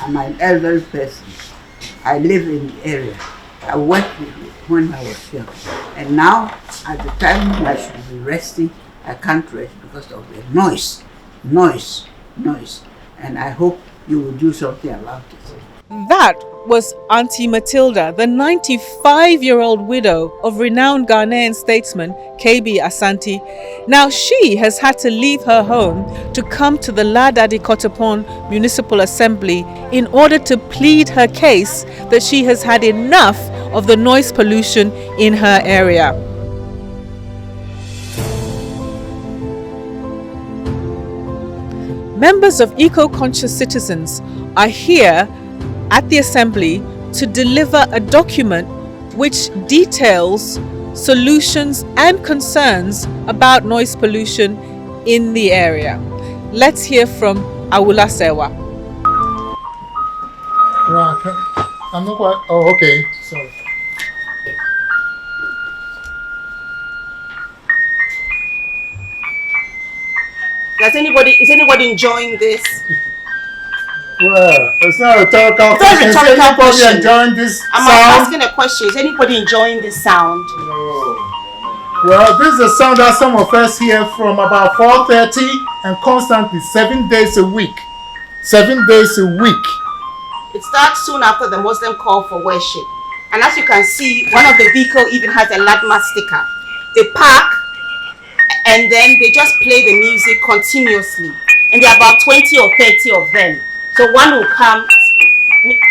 I'm an elderly person. I live in the area. I worked with it when I was young. And now, at the time I should be resting, I can't rest because of the noise. And I hope you will do something about it. That was Auntie Matilda, the 95-year-old widow of renowned Ghanaian statesman KB Asante. Now she has had to leave her home to come to the Dade Kotopon Municipal Assembly in order to plead her case that she has had enough of the noise pollution in her area. Members of eco-conscious citizens are here at the Assembly to deliver a document which details solutions and concerns about noise pollution in the area. Let's hear from Awula Sewa. I'm not quite. Oh, okay. Sorry. Is anybody enjoying this? Well, it's not a rhetorical question. Is anybody question. Enjoying this I'm sound? asking a question. Is anybody enjoying this sound? No. Well, this is a sound that some of us hear from about 4:30 and constantly 7 days a week. 7 days a week. It starts soon after the Muslim call for worship. And as you can see, one of the vehicles even has a LaDMA sticker. They park and then they just play the music continuously. And there are about 20 or 30 of them. So one will come,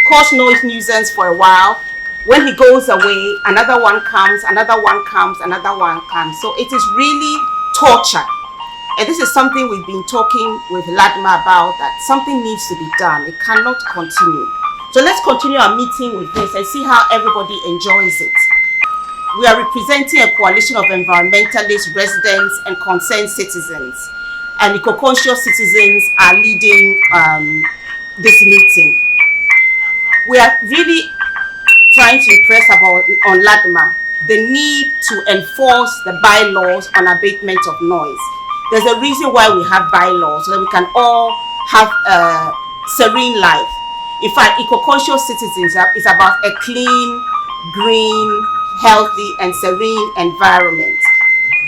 cause noise nuisance for a while. When he goes away, another one comes, another one comes, another one comes. So it is really torture. And this is something we've been talking with LaDMA about, that something needs to be done. It cannot continue. So let's continue our meeting with this and see how everybody enjoys it. We are representing a coalition of environmentalists, residents, and concerned citizens. And eco-conscious citizens are leading this meeting. We are really trying to impress on LaDMA the need to enforce the bylaws on abatement of noise. There's a reason why we have bylaws, so that we can all have a serene life. In fact, eco-conscious citizens is about a clean, green, healthy, and serene environment.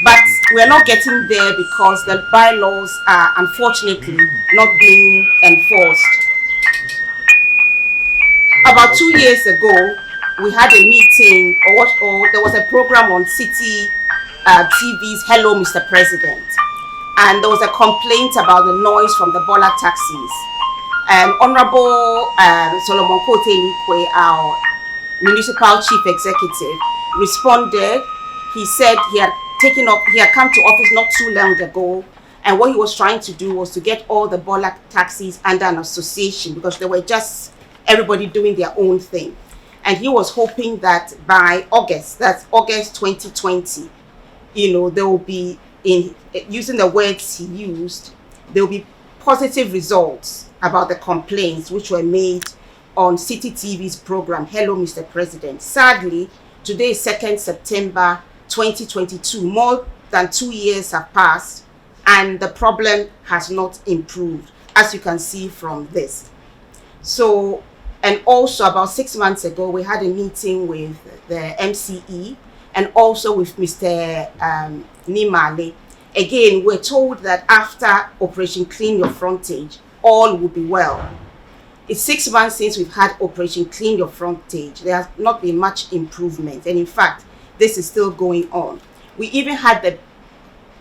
But we're not getting there because the bylaws are unfortunately not being enforced. About 2 years ago, we had a meeting, or there was a program on City TV's Hello Mr. President. And there was a complaint about the noise from the Bola taxis. Honorable Solomon Kote-Nikwe, our municipal chief executive, responded. He said he had come to office not too long ago, and what he was trying to do was to get all the Bola taxis under an association, because they were just everybody doing their own thing. And he was hoping that by August, that's August 2020, there will be, in using the words he used, there will be positive results about the complaints which were made on City TV's program, Hello Mr. President. Sadly, today is 2nd September 2022. More than 2 years have passed and the problem has not improved, as you can see from this. So, and also about 6 months ago, we had a meeting with the MCE and also with Mr. Nimale. Again, we're told that after Operation Clean Your Frontage, all will be well. It's 6 months since we've had Operation Clean Your Frontage. There has not been much improvement. And in fact, this is still going on. We even had the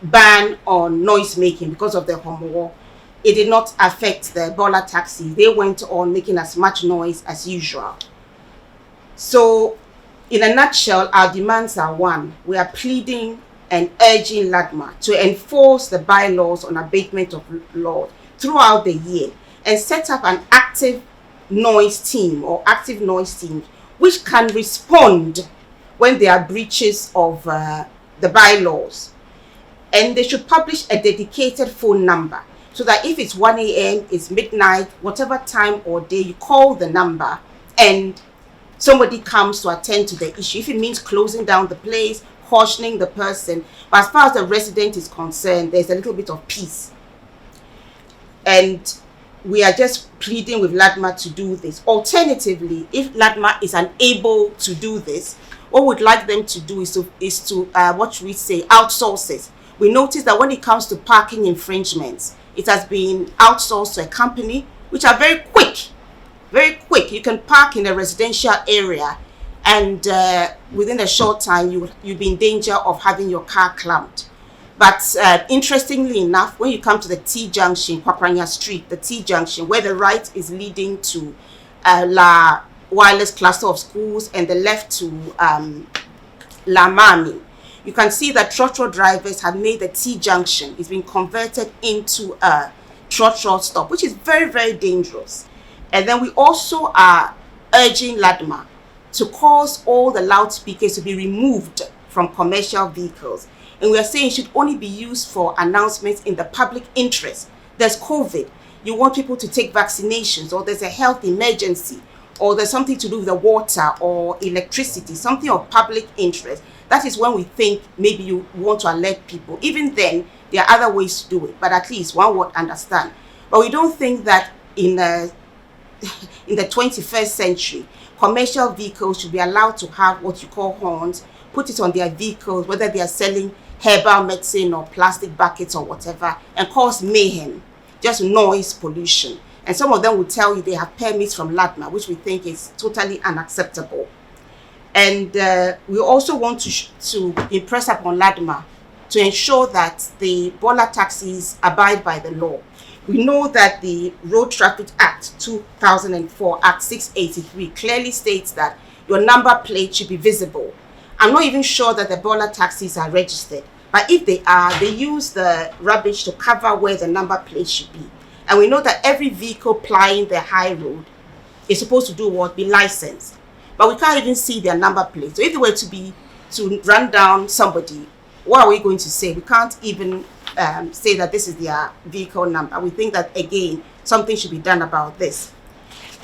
ban on noise making because of the homo. It did not affect the Bola taxi. They went on making as much noise as usual. So, in a nutshell, our demands are one. We are pleading and urging LaDMA to enforce the bylaws on abatement of law throughout the year and set up an active noise team which can respond when there are breaches of the bylaws. And they should publish a dedicated phone number so that if it's 1 a.m., it's midnight, whatever time or day, you call the number and somebody comes to attend to the issue. If it means closing down the place, cautioning the person. But as far as the resident is concerned, there's a little bit of peace. And we are just pleading with LaDMA to do this. Alternatively, if LaDMA is unable to do this, what we'd like them to do is to what we say, outsource it. We notice that when it comes to parking infringements, it has been outsourced to a company, which are very quick, very quick. You can park in a residential area, and within a short time, you'll be in danger of having your car clamped. But interestingly enough, when you come to the T-junction, Kwapranya Street, the T-junction, where the right is leading to La Wireless Cluster of Schools and the left to LaDMA, you can see that trotro drivers have made the T-junction. It's been converted into a trotro stop, which is very, very dangerous. And then we also are urging LaDMA to cause all the loudspeakers to be removed from commercial vehicles. And we are saying it should only be used for announcements in the public interest. There's COVID. You want people to take vaccinations, or there's a health emergency, or there's something to do with the water or electricity, something of public interest. That is when we think maybe you want to alert people. Even then, there are other ways to do it, but at least one would understand. But we don't think that in the 21st century, commercial vehicles should be allowed to have what you call horns, put it on their vehicles, whether they are selling herbal medicine or plastic buckets or whatever, and cause mayhem, just noise pollution. And some of them will tell you they have permits from LaDMA, which we think is totally unacceptable. And we also want to impress upon LaDMA to ensure that the Bola taxis abide by the law. We know that the Road Traffic Act 2004, Act 683, clearly states that your number plate should be visible. I'm not even sure that the Bola taxis are registered, but if they are, they use the rubbish to cover where the number plate should be. And we know that every vehicle plying the high road is supposed to do what? Be licensed. But we can't even see their number plate. So if they were to run down somebody, what are we going to say? We can't even say that this is their vehicle number. We think that, again, something should be done about this.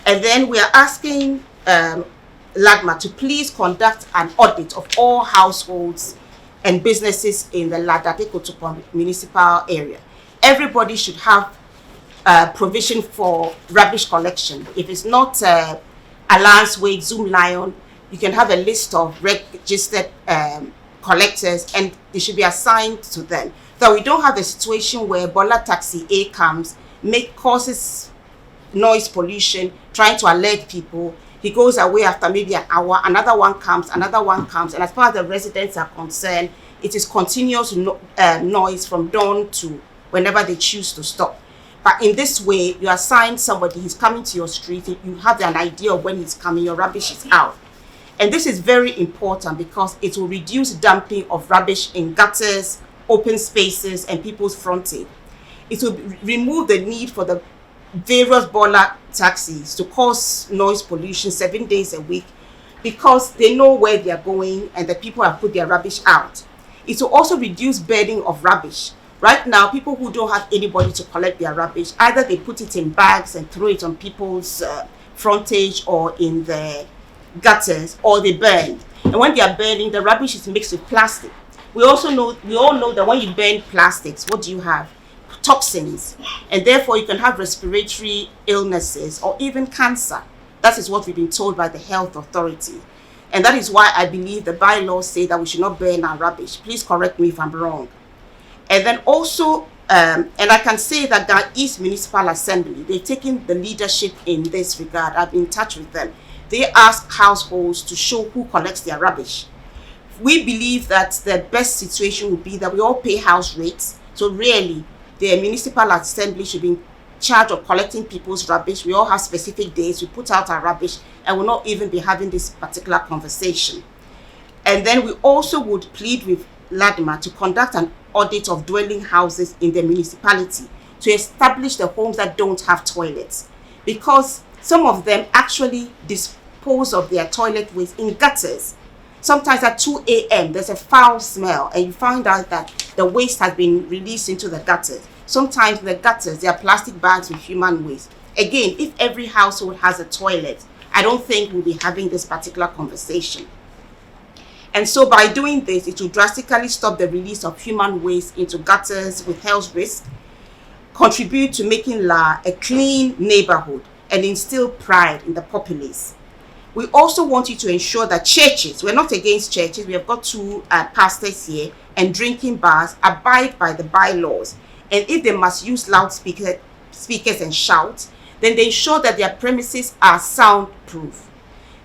And then we are asking LaDMA to please conduct an audit of all households and businesses in the Dade Kotopon Municipal area. Everybody should have provision for rubbish collection. If it's not Alliance Way, Zoom Lion, you can have a list of registered collectors, and they should be assigned to them. So we don't have a situation where Bola Taxi A comes, causes noise pollution, trying to alert people. He goes away after maybe an hour, another one comes, and as far as the residents are concerned, it is continuous noise from dawn to whenever they choose to stop. But in this way, you assign somebody, he's coming to your street, you have an idea of when he's coming, your rubbish is out. And this is very important because it will reduce dumping of rubbish in gutters, open spaces, and people's frontage. It will remove the need for the various Bola taxis to cause noise pollution 7 days a week, because they know where they are going and the people have put their rubbish out. It will also reduce burning of rubbish. Right now, people who don't have anybody to collect their rubbish, either they put it in bags and throw it on people's frontage or in the gutters, or they burn. And when they are burning, the rubbish is mixed with plastic. We all know that when you burn plastics, what do you have? Toxins. And therefore, you can have respiratory illnesses or even cancer. That is what we've been told by the health authority. And that is why I believe the bylaws say that we should not burn our rubbish. Please correct me if I'm wrong. And then also, and I can say that Dade East Municipal Assembly, they've taken the leadership in this regard. I've been in touch with them. They ask households to show who collects their rubbish. We believe that the best situation would be that we all pay house rates. So really, the municipal assembly should be in charge of collecting people's rubbish. We all have specific days. We put out our rubbish and we'll not even be having this particular conversation. And then we also would plead with LaDMA to conduct an audit of dwelling houses in the municipality to establish the homes that don't have toilets, because some of them actually dispose of their toilet waste in gutters. Sometimes at 2 a.m. there's a foul smell and you find out that the waste has been released into the gutters. Sometimes in the gutters there are plastic bags with human waste. Again, if every household has a toilet, I don't think we'll be having this particular conversation. And so by doing this, it will drastically stop the release of human waste into gutters with health risk. contribute to making La a clean neighborhood and instill pride in the populace. We also want you to ensure that churches, we're not against churches, we have got two pastors here, and drinking bars abide by the bylaws. And if they must use speakers and shout, then they ensure that their premises are soundproof.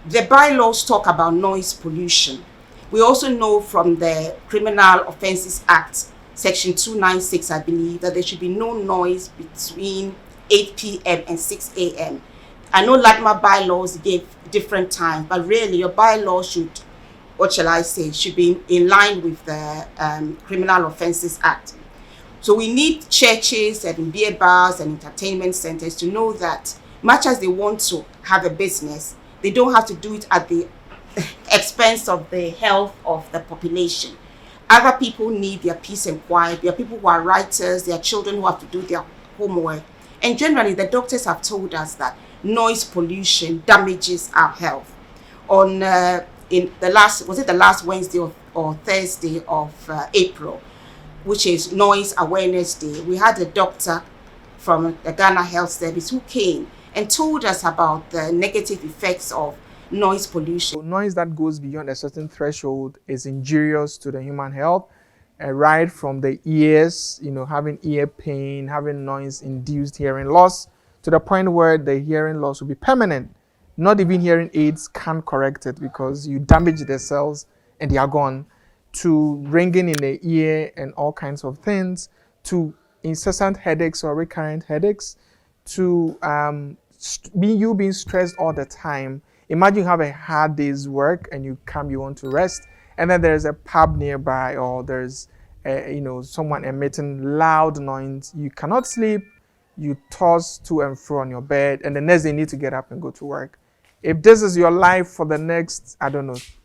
The bylaws talk about noise pollution. We also know from the Criminal Offences Act, Section 296, I believe, that there should be no noise between 8 p.m. and 6 a.m. I know LaDMA bylaws give different times, but really your bylaws should, should be in line with the Criminal Offences Act. So we need churches and beer bars and entertainment centers to know that much as they want to have a business, they don't have to do it at the expense of the health of the population. Other people need their peace and quiet. There are people who are writers, there are children who have to do their homework. And generally, the doctors have told us that noise pollution damages our health. On in the last Wednesday or Thursday of April, which is Noise Awareness Day, we had a doctor from the Ghana Health Service who came and told us about the negative effects of noise pollution. So noise that goes beyond a certain threshold is injurious to the human health, right from the ears, having ear pain, having noise-induced hearing loss, to the point where the hearing loss will be permanent. Not even hearing aids can correct it because you damage the cells and they are gone, to ringing in the ear and all kinds of things, to incessant headaches or recurrent headaches, to being stressed all the time. Imagine you have a hard day's work and you want to rest, and then there's a pub nearby, or there's someone emitting loud noise. You cannot sleep, you toss to and fro on your bed, and the next day you need to get up and go to work. If this is your life for the next,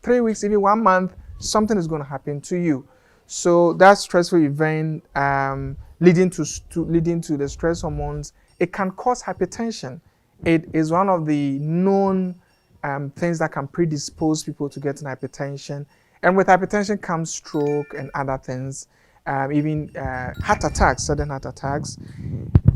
3 weeks, even 1 month, something is going to happen to you. So that stressful event leading to the stress hormones, it can cause hypertension. It is one of the known things that can predispose people to getting hypertension. And with hypertension comes stroke and other things, even heart attacks, sudden heart attacks.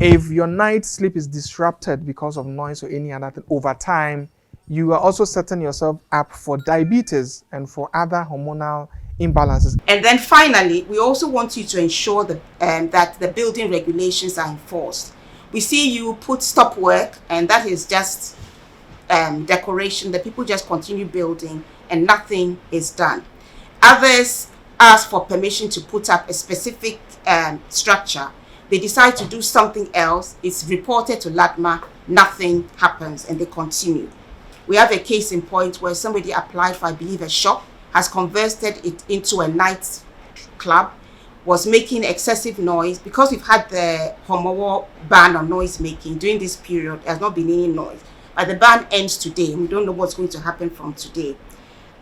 If your night sleep is disrupted because of noise or any other thing over time, you are also setting yourself up for diabetes and for other hormonal imbalances. And then finally, we also want you to ensure that the building regulations are enforced. We see you put stop work, and that is just decoration. The people just continue building and nothing is done. Others ask for permission to put up a specific structure. They decide to do something else. It's reported to LaDMA, nothing happens, and they continue. We have a case in point where somebody applied for, I believe, a shop, has converted it into a night club, was making excessive noise. Because we've had the Homowo ban on noise making during this period, there has not been any noise. But the ban ends today, and we don't know what's going to happen from today.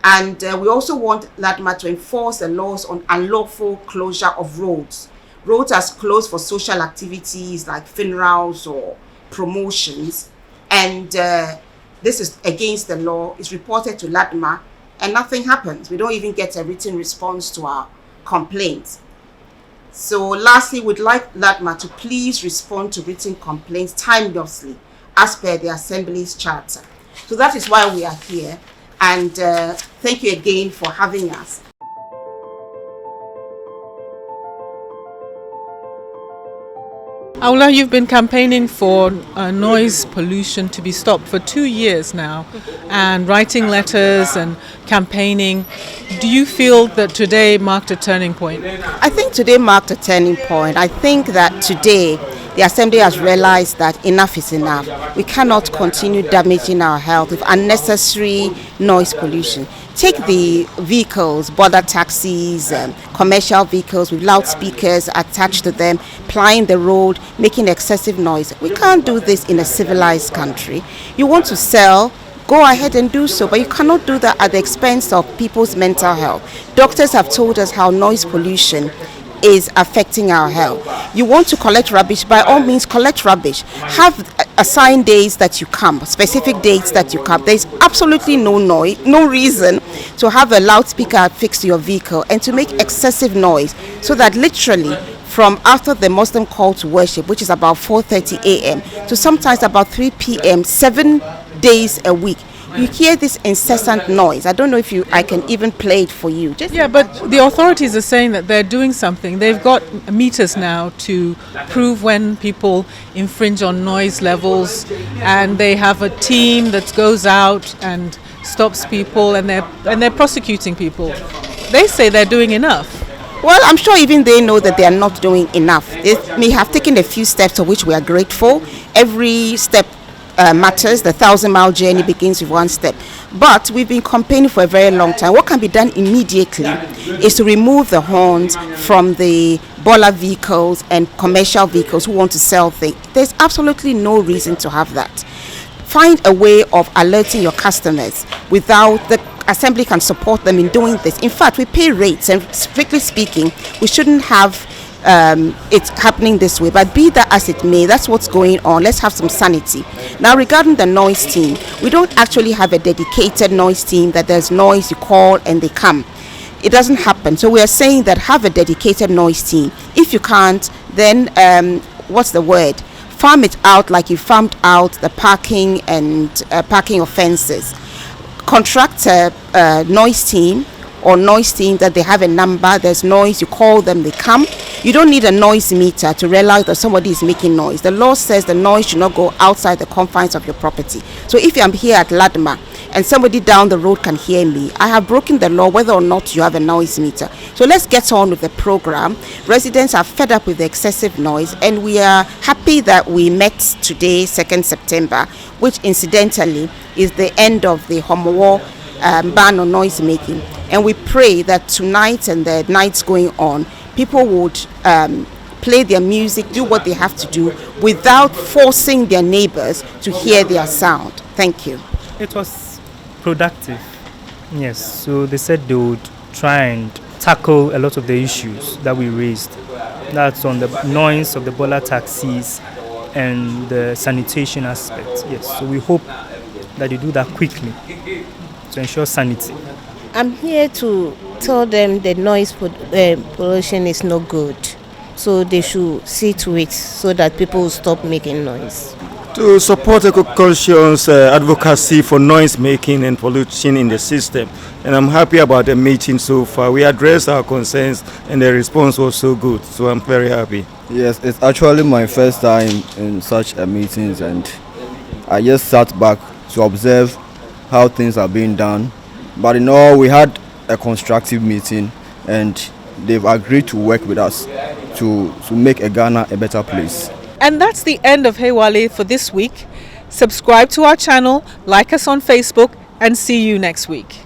And we also want LaDMA to enforce the laws on unlawful closure of roads. Roads are closed for social activities like funerals or promotions, and this is against the law. It's reported to LaDMA, and nothing happens. We don't even get a written response to our complaints. So lastly, we'd like LaDMA to please respond to written complaints timelessly as per the Assembly's charter. So that is why we are here, and thank you again for having us. Aula, you've been campaigning for noise pollution to be stopped for 2 years now, and writing letters and campaigning. Do you feel that today marked a turning point? I think today marked a turning point. I think that today the Assembly has realized that enough is enough. We cannot continue damaging our health with unnecessary noise pollution. Take the vehicles, border taxis, commercial vehicles with loudspeakers attached to them, plying the road, making excessive noise. We can't do this in a civilized country. You want to sell, go ahead and do so, but you cannot do that at the expense of people's mental health. Doctors have told us how noise pollution is affecting our health. You want to collect rubbish, by all means collect rubbish. Have assigned days that you come, specific dates that you come. There's absolutely no reason to have a loudspeaker fixed to your vehicle and to make excessive noise, so that literally from after the Muslim call to worship, which is about 4:30 a.m. to sometimes about 3 p.m. 7 days a week. You hear this incessant noise. I don't know if I can even play it for you. Yeah, but the authorities are saying that they're doing something. They've got meters now to prove when people infringe on noise levels, and they have a team that goes out and stops people, and they're prosecuting people. They say they're doing enough. Well, I'm sure even they know that they are not doing enough. They may have taken a few steps of which we are grateful. Every step matters. The 1,000-mile journey begins with one step. But we've been campaigning for a very long time. What can be done immediately is to remove the horns from the boiler vehicles and commercial vehicles who want to sell things. There's absolutely no reason to have that. Find a way of alerting your customers without the assembly can support them in doing this. In fact, we pay rates, and strictly speaking, we shouldn't have it's happening this way, but be that as it may, that's what's going on. Let's have some sanity. Now, regarding the noise team, we don't actually have a dedicated noise team that there's noise, you call and they come. It doesn't happen. So we are saying that have a dedicated noise team. If you can't, then farm it out like you farmed out the parking and parking offenses. Contract a noise team or noise team that they have a number, there's noise, you call them, they come. You don't need a noise meter to realize that somebody is making noise. The law says the noise should not go outside the confines of your property. So if I'm here at LaDMA and somebody down the road can hear me, I have broken the law whether or not you have a noise meter. So let's get on with the program. Residents are fed up with the excessive noise, and we are happy that we met today, 2nd September, which incidentally is the end of the Homowo ban on noise making. And we pray that tonight and the nights going on, people would play their music, do what they have to do without forcing their neighbors to hear their sound. Thank you. It was productive. Yes, so they said they would try and tackle a lot of the issues that we raised. That's on the noise of the boiler taxis and the sanitation aspect. Yes, so we hope that they do that quickly to ensure sanity. I'm here to tell them the noise pollution is not good. So they should see to it so that people will stop making noise. To support EcoConscious advocacy for noise making and pollution in the system. And I'm happy about the meeting so far. We addressed our concerns and the response was so good. So I'm very happy. Yes, it's actually my first time in such a meetings, and I just sat back to observe how things are being done. But in all, we had a constructive meeting, and they've agreed to work with us to make Ghana a better place. And that's the end of Hey Wale for this week. Subscribe to our channel, like us on Facebook, and see you next week.